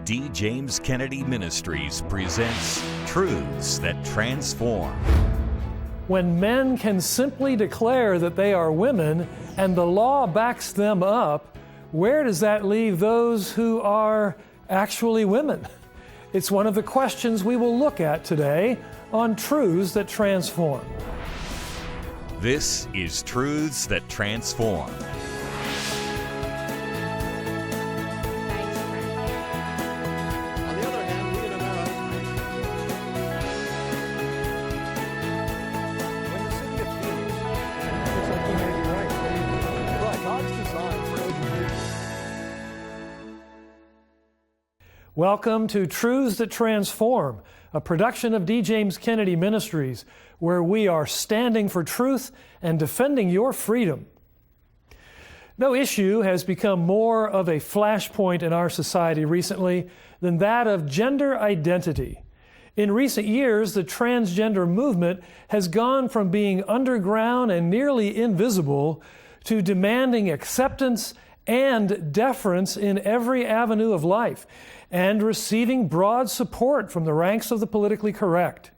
D. James Kennedy Ministries presents Truths That Transform. When men can simply declare that they are women and the law backs them up, where does that leave those who are actually women? It's one of the questions we will look at today on Truths That Transform. This is Truths That Transform. Welcome to Truths That Transform, a production of D. James Kennedy Ministries, where we are standing for truth and defending your freedom. No issue has become more of a flashpoint in our society recently than that of gender identity. In recent years, the transgender movement has gone from being underground and nearly invisible to demanding acceptance and deference in every avenue of life, and receiving broad support from the ranks of the politically correct.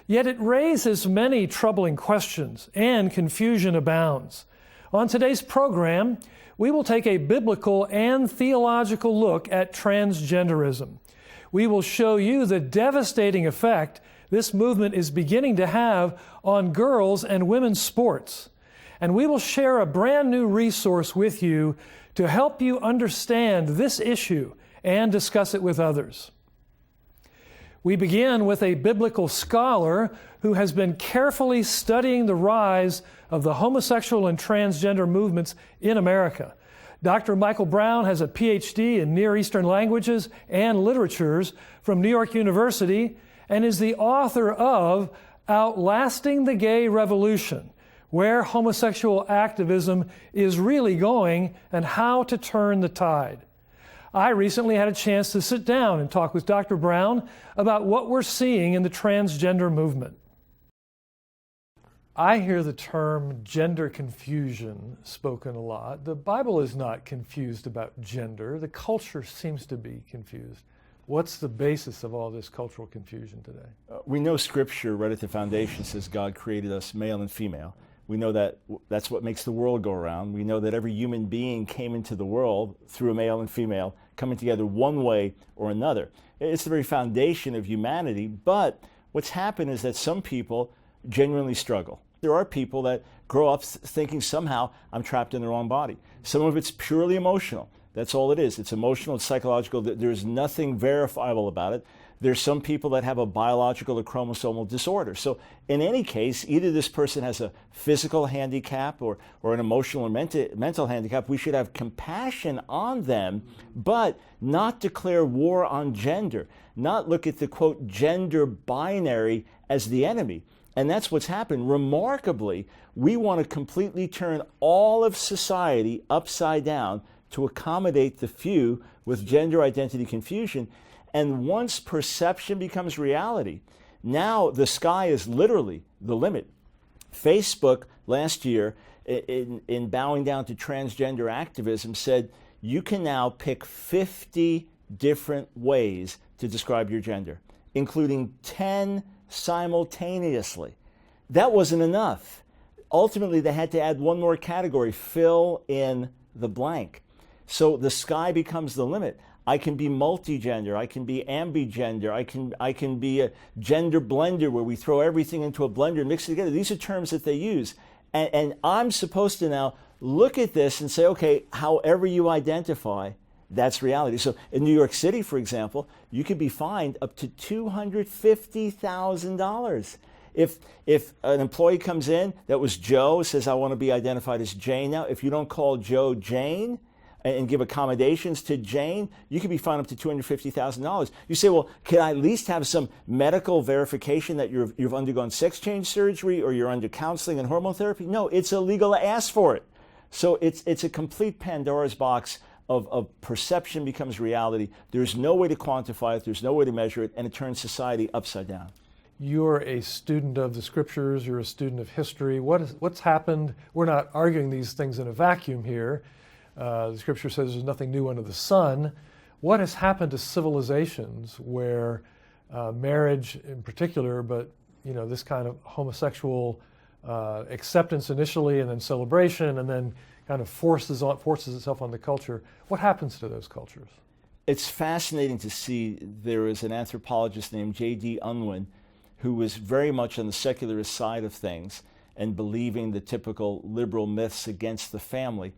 Yet it raises many troubling questions, and confusion abounds. On today's program, we will take a biblical and theological look at transgenderism. We will show you the devastating effect this movement is beginning to have on girls and women's sports. And we will share a brand new resource with you to help you understand this issue and discuss it with others. We begin with a biblical scholar who has been carefully studying the rise of the homosexual and transgender movements in America. Dr. Michael Brown has a PhD in Near Eastern languages and literatures from New York University and is the author of Outlasting the Gay Revolution: Where Homosexual Activism is Really Going and How to Turn the Tide. I recently had a chance to sit down and talk with Dr. Brown about what we're seeing in the transgender movement. I hear the term gender confusion spoken a lot. The Bible is not confused about gender. The culture seems to be confused. What's the basis of all this cultural confusion today? We know Scripture right at the foundation says God created us male and female. We know that that's what makes the world go around. We know that every human being came into the world through a male and female coming together one way or another. It's the very foundation of humanity, but what's happened is that some people genuinely struggle. There are people that grow up thinking somehow I'm trapped in the wrong body. Some of it's purely emotional. That's all it is. It's emotional, it's psychological. There's nothing verifiable about it. There's some people that have a biological or chromosomal disorder. So in any case, either this person has a physical handicap or an emotional or mental handicap. We should have compassion on them, but not declare war on gender, not look at the, quote, gender binary as the enemy. And that's what's happened. Remarkably, we want to completely turn all of society upside down to accommodate the few with gender identity confusion. And once perception becomes reality, now the sky is literally the limit. Facebook last year, in bowing down to transgender activism, said you can now pick 50 different ways to describe your gender, including 10 simultaneously. That wasn't enough. Ultimately, they had to add one more category: fill in the blank. So the sky becomes the limit. I can be multigender, I can be ambigender, I can be a gender blender where we throw everything into a blender and mix it together. These are terms that they use. And I'm supposed to now look at this and say, okay, however you identify, that's reality. So in New York City, for example, you could be fined up to $250,000. If an employee comes in that was Joe, says, I want to be identified as Jane now, if you don't call Joe Jane and give accommodations to Jane, you could be fined up to $250,000. You say, well, can I at least have some medical verification that you've undergone sex change surgery or you're under counseling and hormone therapy? No, it's illegal to ask for it. So it's a complete Pandora's box of perception becomes reality. There's no way to quantify it, there's no way to measure it, and it turns society upside down. You're a student of the Scriptures, you're a student of history. What's happened? We're not arguing these things in a vacuum here. The Scripture says there's nothing new under the sun. what has happened to civilizations where marriage in particular, but this kind of homosexual acceptance initially and then celebration and then kind of forces itself on the culture. What happens to those cultures? It's fascinating to see. There is an anthropologist named J.D. Unwin who was very much on the secularist side of things and believing the typical liberal myths against the family,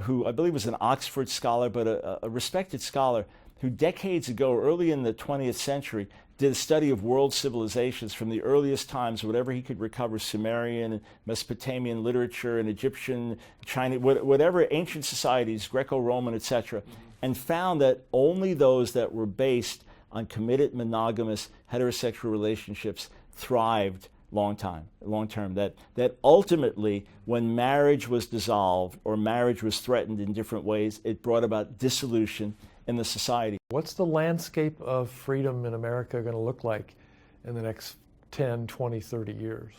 who I believe was an Oxford scholar, but a respected scholar, who decades ago, early in the 20th century, did a study of world civilizations from the earliest times, whatever he could recover, Sumerian and Mesopotamian literature and Egyptian, China, whatever ancient societies, Greco-Roman, etc., and found that only those that were based on committed monogamous heterosexual relationships thrived long term. That ultimately, when marriage was dissolved or marriage was threatened in different ways, it brought about dissolution in the society. What's the landscape of freedom in America going to look like in the next 10, 20, 30 years?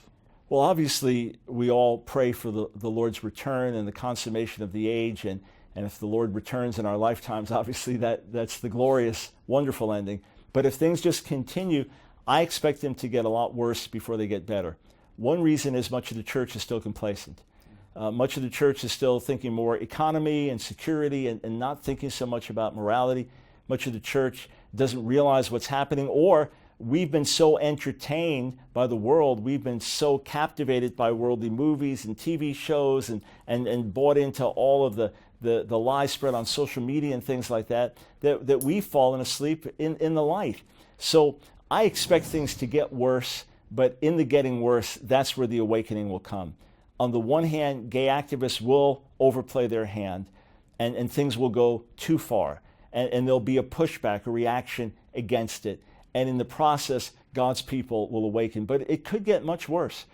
Well, obviously, we all pray for the Lord's return and the consummation of the age, and if the Lord returns in our lifetimes, obviously that's the glorious, wonderful ending. But if things just continue, I expect them to get a lot worse before they get better. One reason is much of the church is still complacent. Much of the church is still thinking more economy and security and not thinking so much about morality. Much of the church doesn't realize what's happening, or we've been so entertained by the world, we've been so captivated by worldly movies and TV shows and bought into all of the lies spread on social media and things like that we've fallen asleep in the light. So I expect things to get worse, but in the getting worse, that's where the awakening will come. On the one hand, gay activists will overplay their hand and things will go too far. And there'll be a pushback, a reaction against it. And in the process, God's people will awaken. But it could get much worse.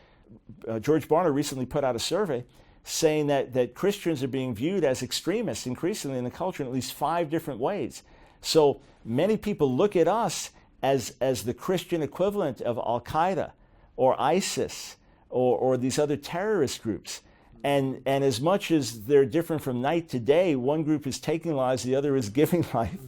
George Barna recently put out a survey saying that Christians are being viewed as extremists increasingly in the culture in at least 5 different ways. So many people look at us as the Christian equivalent of Al-Qaeda or ISIS or these other terrorist groups. And as much as they're different from night to day, one group is taking lives, the other is giving life.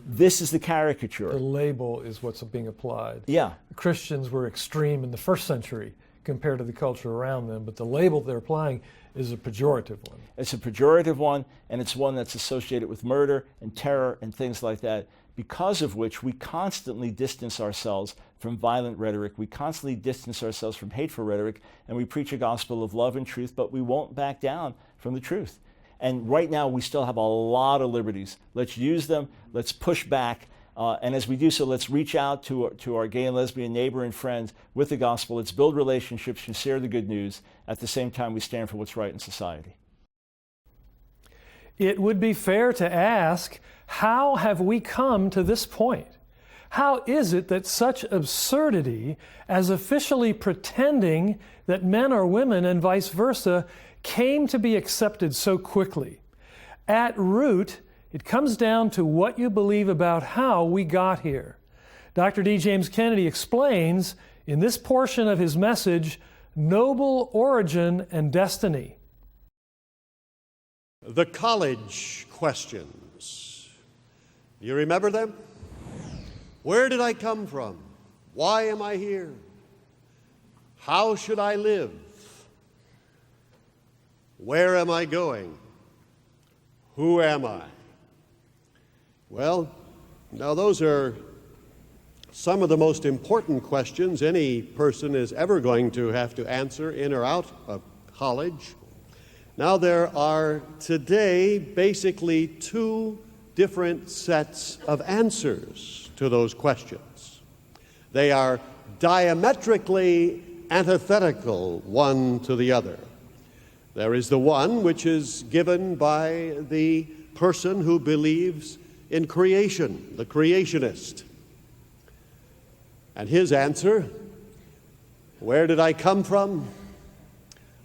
This is the caricature. The label is what's being applied. Yeah. Christians were extreme in the first century compared to the culture around them, but the label they're applying is a pejorative one. It's a pejorative one, and it's one that's associated with murder and terror and things like that, because of which we constantly distance ourselves from violent rhetoric. We constantly distance ourselves from hateful rhetoric, and we preach a gospel of love and truth, but we won't back down from the truth. And right now, we still have a lot of liberties. Let's use them. Let's push back. And as we do so, let's reach out to our gay and lesbian neighbor and friends with the gospel. Let's build relationships and share the good news. At the same time, we stand for what's right in society. It would be fair to ask, how have we come to this point? How is it that such absurdity as officially pretending that men are women and vice versa came to be accepted so quickly? At root, it comes down to what you believe about how we got here. Dr. D. James Kennedy explains in this portion of his message, Noble Origin and Destiny. The college questions. You remember them? Where did I come from? Why am I here? How should I live? Where am I going? Who am I? Well, now those are some of the most important questions any person is ever going to have to answer in or out of college. Now there are today basically 2 different sets of answers to those questions. They are diametrically antithetical one to the other. There is the one which is given by the person who believes in creation, the creationist. And his answer, where did I come from?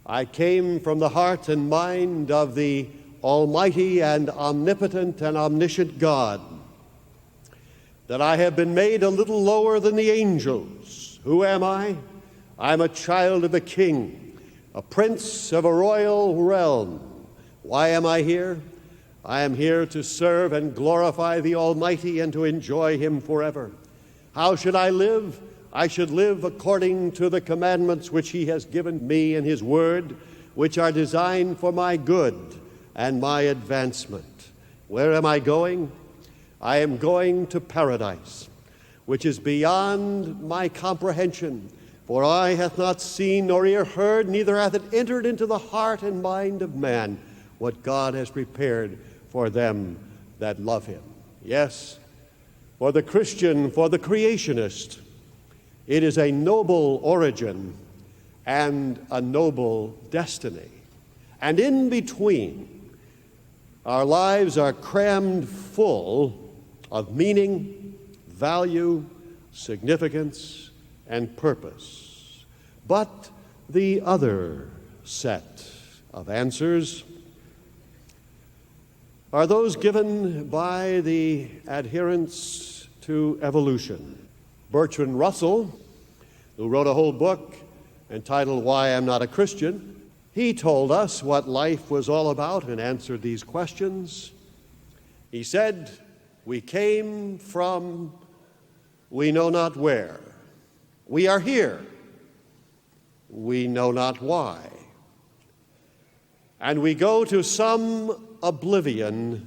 I came from the heart and mind of the Almighty and omnipotent and omniscient God. That I have been made a little lower than the angels. Who am I? I'm a child of the King, a prince of a royal realm. Why am I here? I am here to serve and glorify the Almighty and to enjoy Him forever. How should I live? I should live according to the commandments which He has given me in His Word, which are designed for my good and my advancement. Where am I going? I am going to paradise, which is beyond my comprehension. For eye hath not seen, nor ear heard, neither hath it entered into the heart and mind of man what God has prepared for them that love Him. Yes, for the Christian, for the creationist, it is a noble origin and a noble destiny. And in between, our lives are crammed full of meaning, value, significance, and purpose. But the other set of answers are those given by the adherents to evolution. Bertrand Russell, who wrote a whole book entitled Why I'm Not a Christian, he told us what life was all about and answered these questions. He said, "We came from we know not where. We are here. We know not why. And we go to some oblivion,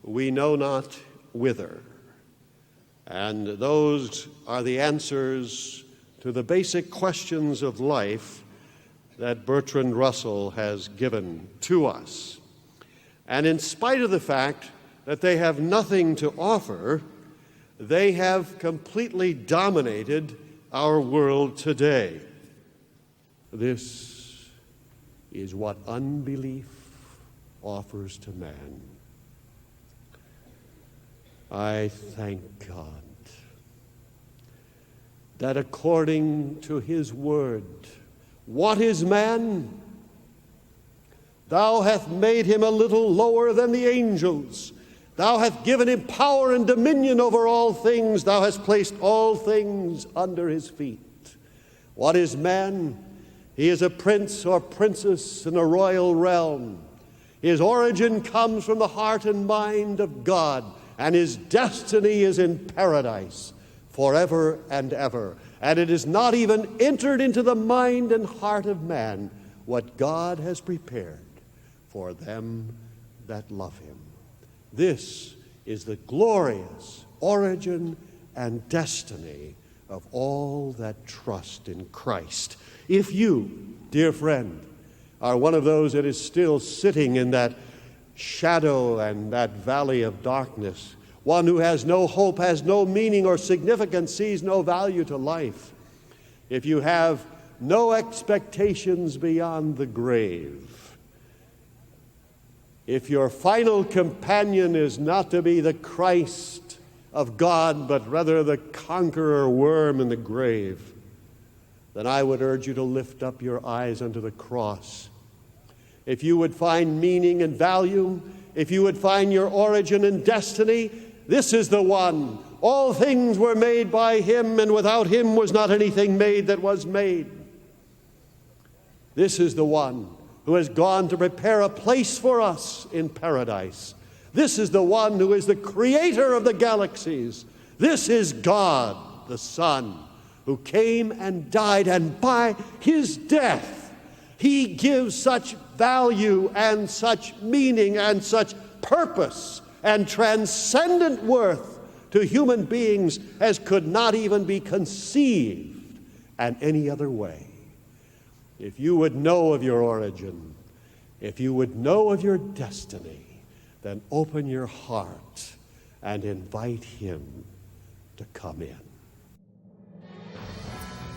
we know not whither." And those are the answers to the basic questions of life that Bertrand Russell has given to us. And in spite of the fact that they have nothing to offer, they have completely dominated our world today. This is what unbelief offers to man. I thank God that according to His word, what is man? Thou hast made him a little lower than the angels. Thou hast given him power and dominion over all things. Thou hast placed all things under his feet. What is man? He is a prince or princess in a royal realm. His origin comes from the heart and mind of God, and his destiny is in paradise forever and ever. And it is not even entered into the mind and heart of man what God has prepared for them that love Him. This is the glorious origin and destiny of all that trust in Christ. If you, dear friend, are one of those that is still sitting in that shadow and that valley of darkness, one who has no hope, has no meaning or significance, sees no value to life, if you have no expectations beyond the grave, if your final companion is not to be the Christ of God, but rather the conqueror worm in the grave, then I would urge you to lift up your eyes unto the cross. If you would find meaning and value, if you would find your origin and destiny, this is the one. All things were made by Him, and without Him was not anything made that was made. This is the one who has gone to prepare a place for us in paradise. This is the one who is the creator of the galaxies. This is God, the Son, who came and died, and by His death, He gives such value and such meaning and such purpose and transcendent worth to human beings as could not even be conceived in any other way. If you would know of your origin, if you would know of your destiny, then open your heart and invite Him to come in.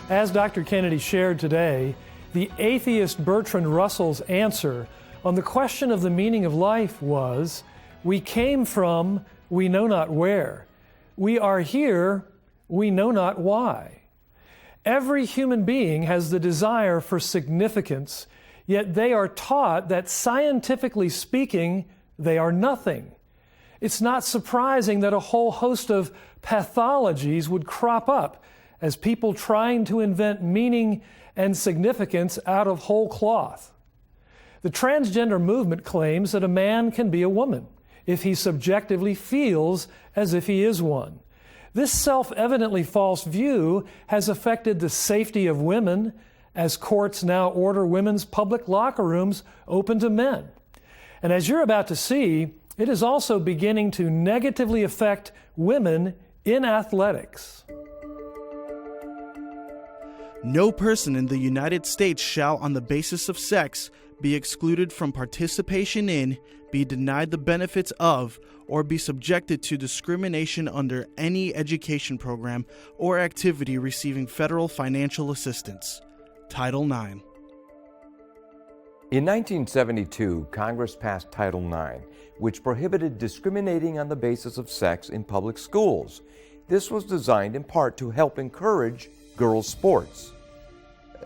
As Dr. Kennedy shared today, the atheist Bertrand Russell's answer on the question of the meaning of life was, we came from we know not where. We are here, we know not why. Every human being has the desire for significance, yet they are taught that scientifically speaking, they are nothing. It's not surprising that a whole host of pathologies would crop up as people trying to invent meaning and significance out of whole cloth. The transgender movement claims that a man can be a woman. if he subjectively feels as if he is one. This self-evidently false view has affected the safety of women, as courts now order women's public locker rooms open to men. And as you're about to see, it is also beginning to negatively affect women in athletics. No person in the United States shall, on the basis of sex, be excluded from participation in, be denied the benefits of, or be subjected to discrimination under any education program or activity receiving federal financial assistance. Title IX. In 1972, Congress passed Title IX, which prohibited discriminating on the basis of sex in public schools. This was designed in part to help encourage girls' sports.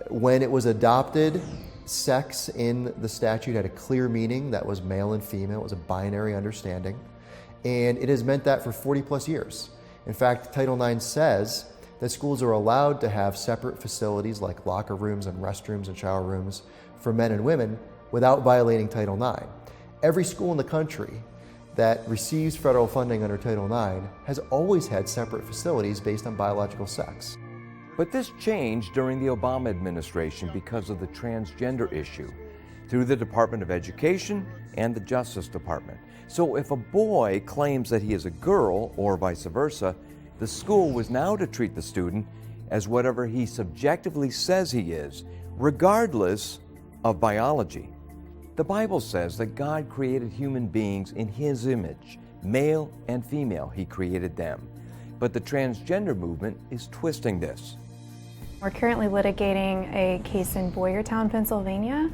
When it was adopted, sex in the statute had a clear meaning that was male and female. It was a binary understanding. And it has meant that for 40 plus years. In fact, Title IX says that schools are allowed to have separate facilities like locker rooms and restrooms and shower rooms for men and women without violating Title IX. Every school in the country that receives federal funding under Title IX has always had separate facilities based on biological sex. But this changed during the Obama administration because of the transgender issue, through the Department of Education and the Justice Department. So if a boy claims that he is a girl, or vice versa, the school was now to treat the student as whatever he subjectively says he is, regardless of biology. The Bible says that God created human beings in His image, male and female, He created them. But the transgender movement is twisting this. We're currently litigating a case in Boyertown, Pennsylvania,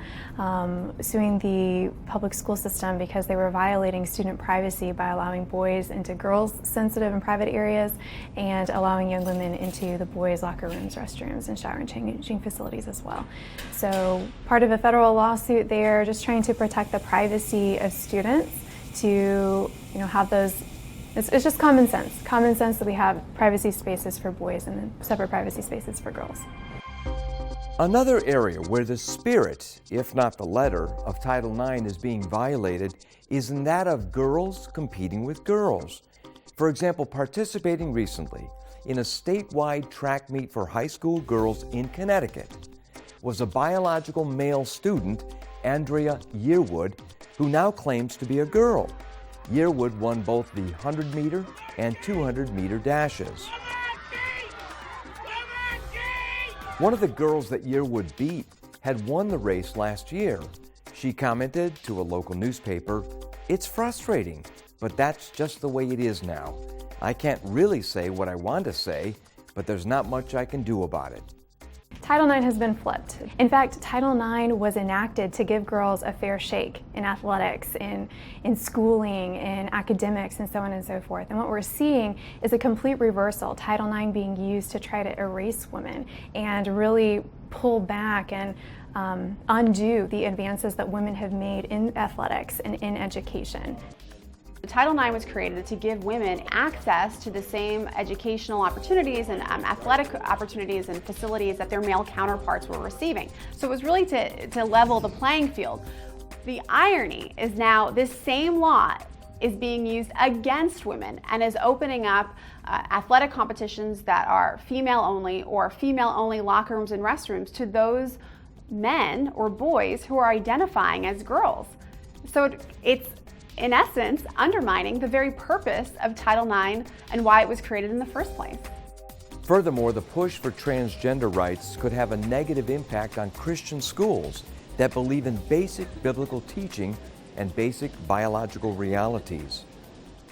suing the public school system because they were violating student privacy by allowing boys into girls' sensitive and private areas and allowing young women into the boys' locker rooms, restrooms, and shower and changing facilities as well. So part of a federal lawsuit there, just trying to protect the privacy of students to have those. It's just common sense that we have privacy spaces for boys and then separate privacy spaces for girls. Another area where the spirit, if not the letter, of Title IX is being violated is in that of girls competing with girls. For example, participating recently in a statewide track meet for high school girls in Connecticut was a biological male student, Andrea Yearwood, who now claims to be a girl. Yearwood won both the 100-meter and 200-meter dashes. One of the girls that Yearwood beat had won the race last year. She commented to a local newspaper, "It's frustrating, but that's just the way it is now. I can't really say what I want to say, but there's not much I can do about it." Title IX has been flipped. In fact, Title IX was enacted to give girls a fair shake in athletics, in schooling, in academics, and so on and so forth. And what we're seeing is a complete reversal, Title IX being used to try to erase women and really pull back and undo the advances that women have made in athletics and in education. Title IX was created to give women access to the same educational opportunities and athletic opportunities and facilities that their male counterparts were receiving. So it was really to level the playing field. The irony is now this same law is being used against women and is opening up athletic competitions that are female only or female only locker rooms and restrooms to those men or boys who are identifying as girls. So it's in essence, undermining the very purpose of Title IX and why it was created in the first place. Furthermore, the push for transgender rights could have a negative impact on Christian schools that believe in basic biblical teaching and basic biological realities.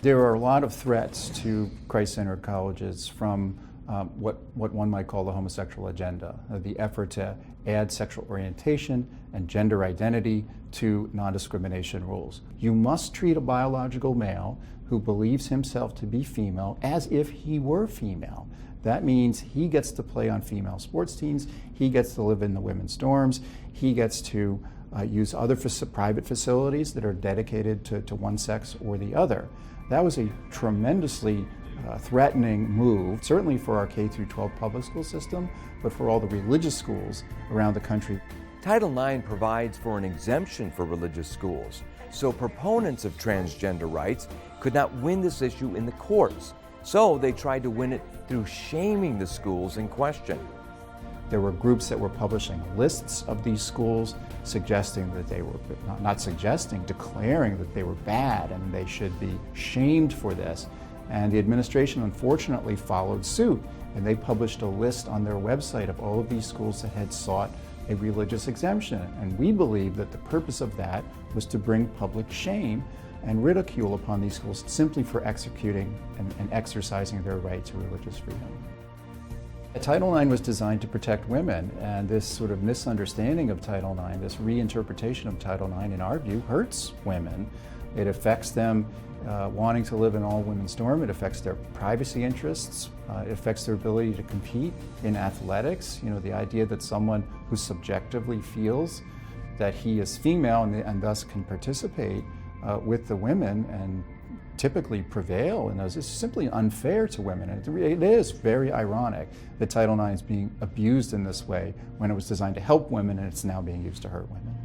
There are a lot of threats to Christ-centered colleges from what one might call the homosexual agenda, the effort to add sexual orientation and gender identity to non-discrimination rules. You must treat a biological male who believes himself to be female as if he were female. That means he gets to play on female sports teams, he gets to live in the women's dorms, he gets to use other private facilities that are dedicated to one sex or the other. That was a tremendously threatening move, certainly for our K-12 public school system, but for all the religious schools around the country. Title IX provides for an exemption for religious schools, So proponents of transgender rights could not win this issue in the courts. So they tried to win it through shaming the schools in question. There were groups that were publishing lists of these schools, suggesting that they were, not suggesting, declaring that they were bad and they should be shamed for this. And the administration unfortunately followed suit, and they published a list on their website of all of these schools that had sought a religious exemption. And we believe that the purpose of that was to bring public shame and ridicule upon these schools simply for executing and exercising their right to religious freedom. Title IX was designed to protect women, and this sort of misunderstanding of Title IX, this reinterpretation of Title IX, in our view, hurts women. It affects them wanting to live an all-women's dorm. It affects their privacy interests. It affects their ability to compete in athletics. You know, the idea that someone who subjectively feels that he is female and thus can participate with the women and typically prevail in those is simply unfair to women. And it is very ironic that Title IX is being abused in this way when it was designed to help women, and it's now being used to hurt women.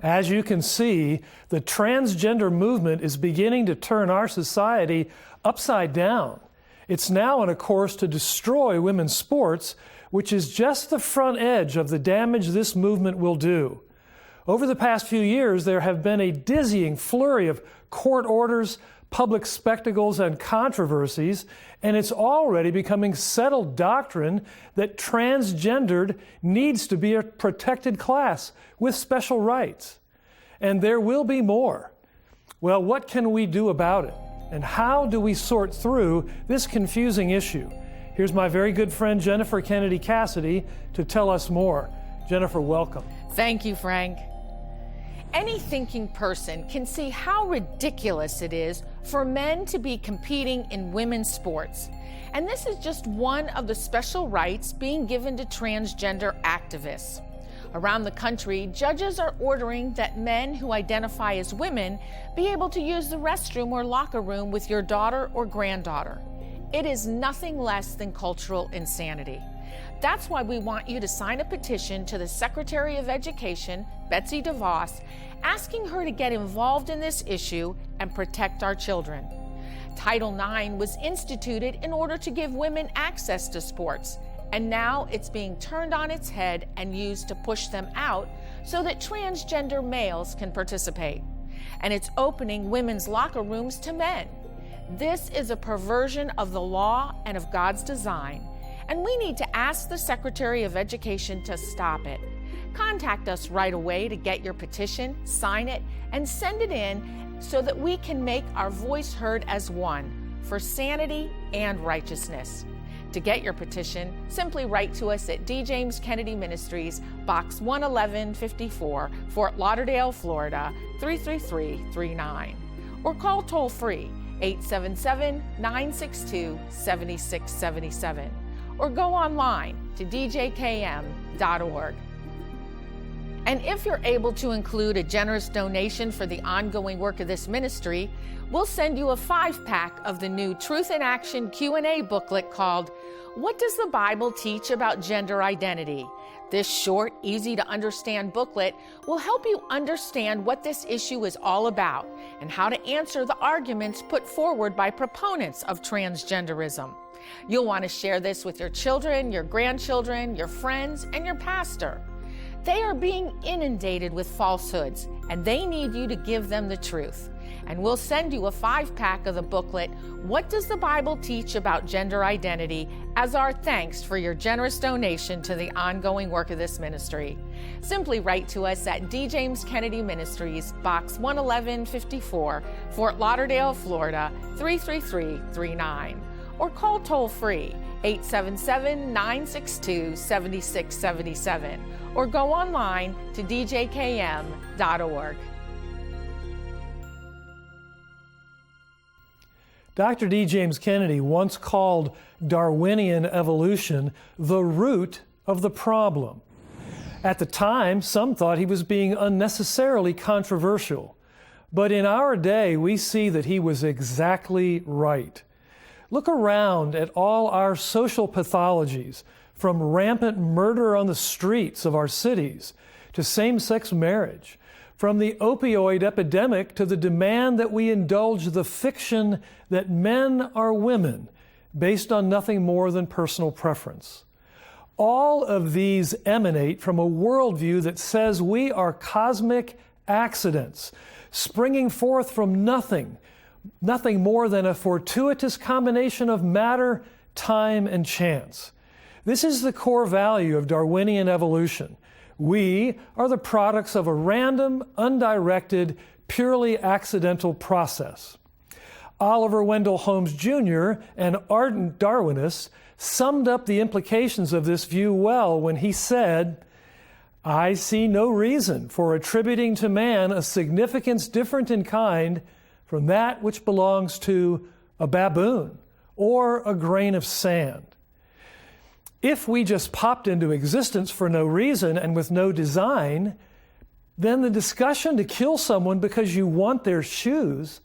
As you can see, the transgender movement is beginning to turn our society upside down. It's now on a course to destroy women's sports, which is just the front edge of the damage this movement will do. Over the past few years, there have been a dizzying flurry of court orders, public spectacles, and controversies, and it's already becoming settled doctrine that transgendered needs to be a protected class with special rights. And there will be more. Well, what can we do about it? And how do we sort through this confusing issue? Here's my very good friend Jennifer Kennedy Cassidy to tell us more. Jennifer, welcome. Thank you, Frank. Any thinking person can see how ridiculous it is for men to be competing in women's sports. And this is just one of the special rights being given to transgender activists. Around the country, judges are ordering that men who identify as women be able to use the restroom or locker room with your daughter or granddaughter. It is nothing less than cultural insanity. That's why we want you to sign a petition to the Secretary of Education, Betsy DeVos, asking her to get involved in this issue and protect our children. Title IX was instituted in order to give women access to sports, and now it's being turned on its head and used to push them out so that transgender males can participate. And it's opening women's locker rooms to men. This is a perversion of the law and of God's design. And we need to ask the Secretary of Education to stop it. Contact us right away to get your petition, sign it, and send it in so that we can make our voice heard as one for sanity and righteousness. To get your petition, simply write to us at D. James Kennedy Ministries, Box 11154, Fort Lauderdale, Florida, 33339. Or call toll-free 877-962-7677. Or go online to djkm.org. And if you're able to include a generous donation for the ongoing work of this ministry, we'll send you a 5-pack of the new Truth in Action Q&A booklet called What Does the Bible Teach About Gender Identity? This short, easy-to-understand booklet will help you understand what this issue is all about and how to answer the arguments put forward by proponents of transgenderism. You'll want to share this with your children, your grandchildren, your friends, and your pastor. They are being inundated with falsehoods, and they need you to give them the truth. And we'll send you a 5-pack of the booklet, What Does the Bible Teach About Gender Identity?, as our thanks for your generous donation to the ongoing work of this ministry. Simply write to us at D. James Kennedy Ministries, Box 11154, Fort Lauderdale, Florida, 33339. Or call toll-free 877-962-7677, or go online to djkm.org. Dr. D. James Kennedy once called Darwinian evolution the root of the problem. At the time, some thought he was being unnecessarily controversial. But in our day, we see that he was exactly right. Look around at all our social pathologies, from rampant murder on the streets of our cities to same-sex marriage, from the opioid epidemic to the demand that we indulge the fiction that men are women based on nothing more than personal preference. All of these emanate from a worldview that says we are cosmic accidents, springing forth from nothing more than a fortuitous combination of matter, time, and chance. This is the core value of Darwinian evolution. We are the products of a random, undirected, purely accidental process. Oliver Wendell Holmes Jr., an ardent Darwinist, summed up the implications of this view well when he said, "I see no reason for attributing to man a significance different in kind from that which belongs to a baboon or a grain of sand." If we just popped into existence for no reason and with no design, then the discussion to kill someone because you want their shoes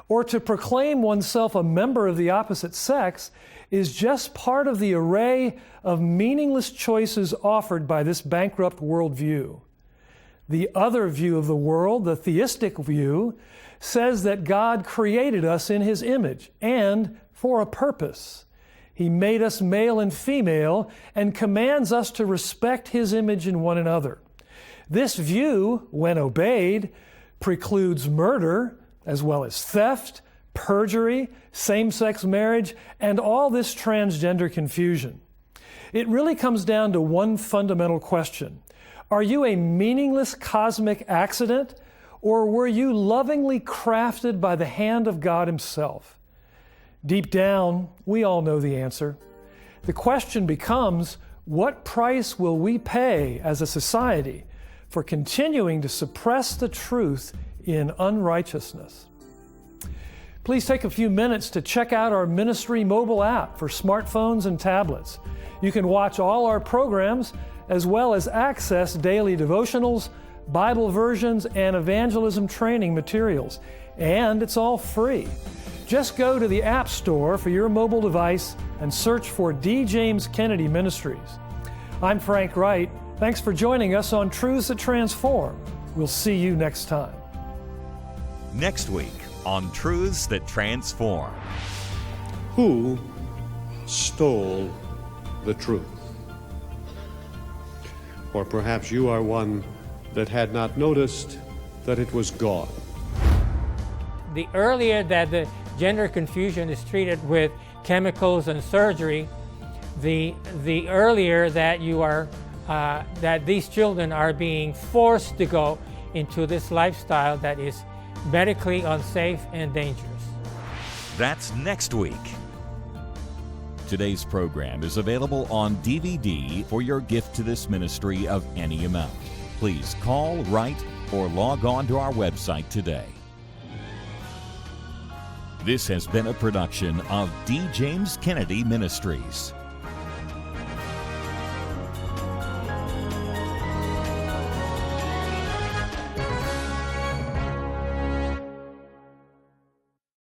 or to proclaim oneself a member of the opposite sex is just part of the array of meaningless choices offered by this bankrupt worldview. The other view of the world, the theistic view, says that God created us in His image and for a purpose. He made us male and female and commands us to respect His image in one another. This view, when obeyed, precludes murder, as well as theft, perjury, same-sex marriage, and all this transgender confusion. It really comes down to one fundamental question. Are you a meaningless cosmic accident, or were you lovingly crafted by the hand of God Himself? Deep down, we all know the answer. The question becomes, what price will we pay as a society for continuing to suppress the truth in unrighteousness? Please take a few minutes to check out our ministry mobile app for smartphones and tablets. You can watch all our programs as well as access daily devotionals, Bible versions, and evangelism training materials. And it's all free. Just go to the App Store for your mobile device and search for D. James Kennedy Ministries. I'm Frank Wright. Thanks for joining us on Truths That Transform. We'll see you next time. Next week on Truths That Transform. Who stole the truth? Or perhaps you are one that had not noticed that it was gone. The earlier that the gender confusion is treated with chemicals and surgery, the earlier that you are that these children are being forced to go into this lifestyle that is medically unsafe and dangerous. That's next week. Today's program is available on DVD for your gift to this ministry of any amount. Please call, write, or log on to our website today. This has been a production of D. James Kennedy Ministries.